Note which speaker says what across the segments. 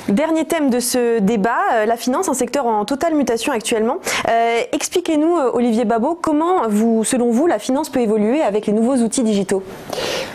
Speaker 1: Dernier thème de ce débat, la finance, un secteur en totale mutation actuellement. Expliquez-nous, Olivier Babot, comment, selon vous, la finance peut évoluer avec les nouveaux outils digitaux?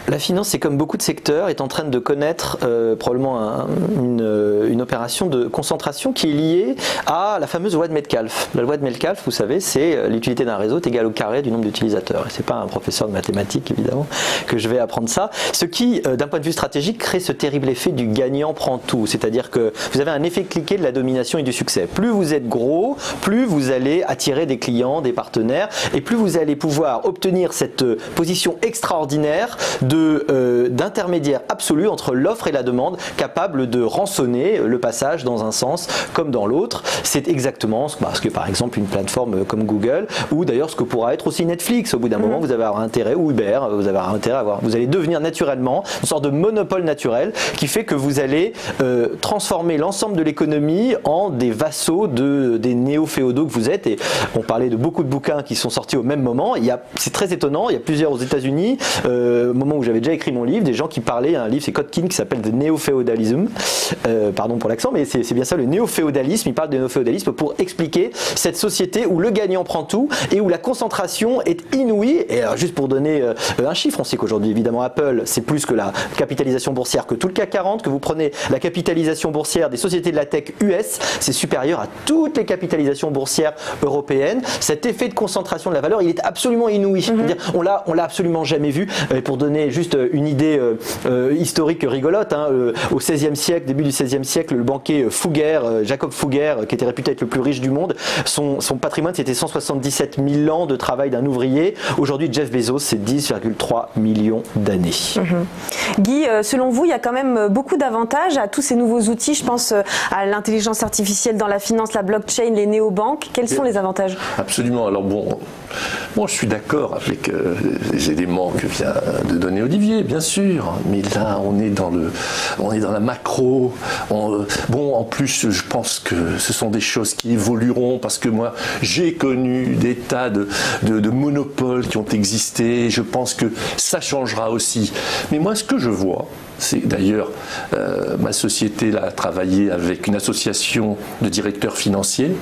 Speaker 2: La finance, c'est comme beaucoup de secteurs, est en train de connaître probablement une opération de concentration qui est liée à la fameuse loi de Metcalfe. La loi de Metcalfe, vous savez, c'est l'utilité d'un réseau est égale au carré du nombre d'utilisateurs. Et c'est pas un professeur de mathématiques, évidemment, que je vais apprendre ça. Ce qui, d'un point de vue stratégique, crée ce terrible effet du gagnant prend tout. C'est-à-dire que vous avez un effet cliquet de la domination et du succès. Plus vous êtes gros, plus vous allez attirer des clients, des partenaires, et plus vous allez pouvoir obtenir cette position extraordinaire d'intermédiaire absolu entre l'offre et la demande, capable de rançonner le passage dans un sens comme dans l'autre. C'est exactement ce que, par exemple, une plateforme comme Google, ou d'ailleurs ce que pourra être aussi Netflix. Au bout d'un moment, vous avez intérêt, ou Uber, vous allez devenir naturellement une sorte de monopole naturel qui fait que vous allez transformer l'ensemble de l'économie en des vassaux des néo-féodaux que vous êtes. Et on parlait de beaucoup de bouquins qui sont sortis au même moment. C'est très étonnant, il y a plusieurs aux États-Unis, au moment où j'avais déjà écrit mon livre, des gens qui parlaient, un livre, c'est Kotkin qui s'appelle The Neo-Féodalism, pardon pour l'accent, mais c'est bien ça, le néo-féodalisme. Il parle de néo-féodalisme pour expliquer cette société où le gagnant prend tout et où la concentration est inouïe. Et alors, juste pour donner un chiffre, on sait qu'aujourd'hui, évidemment, Apple, c'est plus que la capitalisation boursière que tout le CAC 40, que vous prenez la capitalisation boursière des sociétés de la tech US, c'est supérieur à toutes les capitalisations boursières européennes. Cet effet de concentration de la valeur, il est absolument inouï. On l'a absolument jamais vu. Et pour donner juste une idée historique rigolote, au XVIe siècle, début du XVIe siècle, le banquier Fugger, Jacob Fugger, qui était réputé être le plus riche du monde, son patrimoine c'était 177 000 ans de travail d'un ouvrier. Aujourd'hui, Jeff Bezos, c'est 10,3 millions d'années.
Speaker 1: Guy, selon vous, il y a quand même beaucoup d'avantages à tous ces nouveaux outils. Je pense à l'intelligence artificielle dans la finance, la blockchain, les néobanques. Quels sont les avantages?
Speaker 3: Absolument. Alors bon, je suis d'accord avec les éléments que vient de donner Olivier, bien sûr. Mais là, on est dans la macro. En plus, je pense que ce sont des choses qui évolueront parce que moi, j'ai connu des tas de monopoles qui ont existé. Je pense que ça changera aussi. Mais moi, ce que je vois, c'est d'ailleurs, ma société là, a travaillé avec une association de directeurs financiers,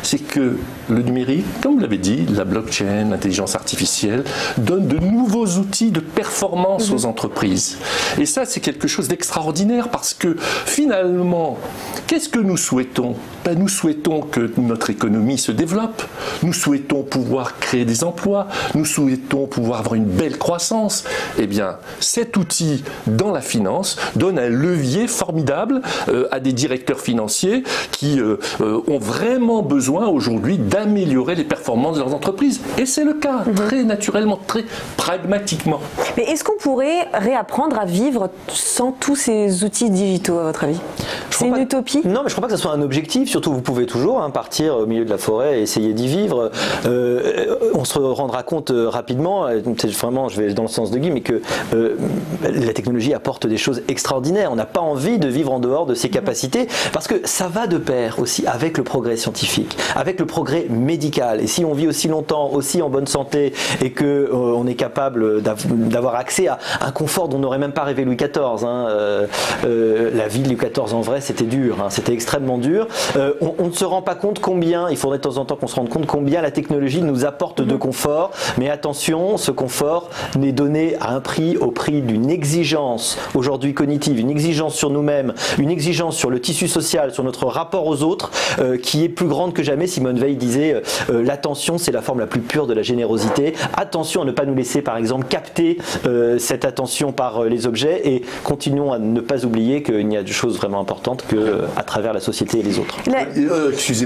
Speaker 3: c'est que le numérique, comme vous l'avez dit, la blockchain, l'intelligence artificielle, donne de nouveaux outils de performance aux entreprises. Et ça, c'est quelque chose d'extraordinaire parce que finalement, qu'est-ce que nous souhaitons? Nous souhaitons que notre économie se développe, nous souhaitons pouvoir créer des emplois, nous souhaitons pouvoir avoir une belle croissance. Eh bien, cet outil dans la finance donne un levier formidable à des directeurs financiers qui ont vraiment besoin aujourd'hui d'améliorer les performances de leurs entreprises. Et c'est le cas, très naturellement, très pragmatiquement.
Speaker 1: Mais est-ce qu'on pourrait réapprendre à vivre sans tous ces outils digitaux, à votre avis? C'est une utopie?
Speaker 2: Non, mais je ne crois pas que ce soit un objectif. Surtout, vous pouvez toujours partir au milieu de la forêt et essayer d'y vivre. On se rendra compte rapidement, vraiment, je vais dans le sens de Guy, mais que la technologie apporte des choses extraordinaires. On n'a pas envie de vivre en dehors de ses capacités parce que ça va de pair aussi avec le progrès scientifique, avec le progrès médical. Et si on vit aussi longtemps, aussi en bonne santé et que on est capable d'avoir accès à un confort dont n'aurait même pas rêvé Louis XIV. La vie de Louis XIV, en vrai, c'était dur. C'était extrêmement dur. On ne se rend pas compte combien, il faudrait de temps en temps qu'on se rende compte combien la technologie nous apporte de confort. Mais attention, ce confort n'est donné à un prix, au prix d'une exigence aujourd'hui cognitive, une exigence sur nous-mêmes, une exigence sur le tissu social, sur notre rapport aux autres, qui est plus grande que jamais. Simone Veil disait l'attention, c'est la forme la plus pure de la générosité. Attention à ne pas nous laisser, par exemple, capter cette attention par les objets et continuons à ne pas oublier qu'il y a des choses vraiment importantes qu'à travers la société et les autres.
Speaker 3: Excusez-moi.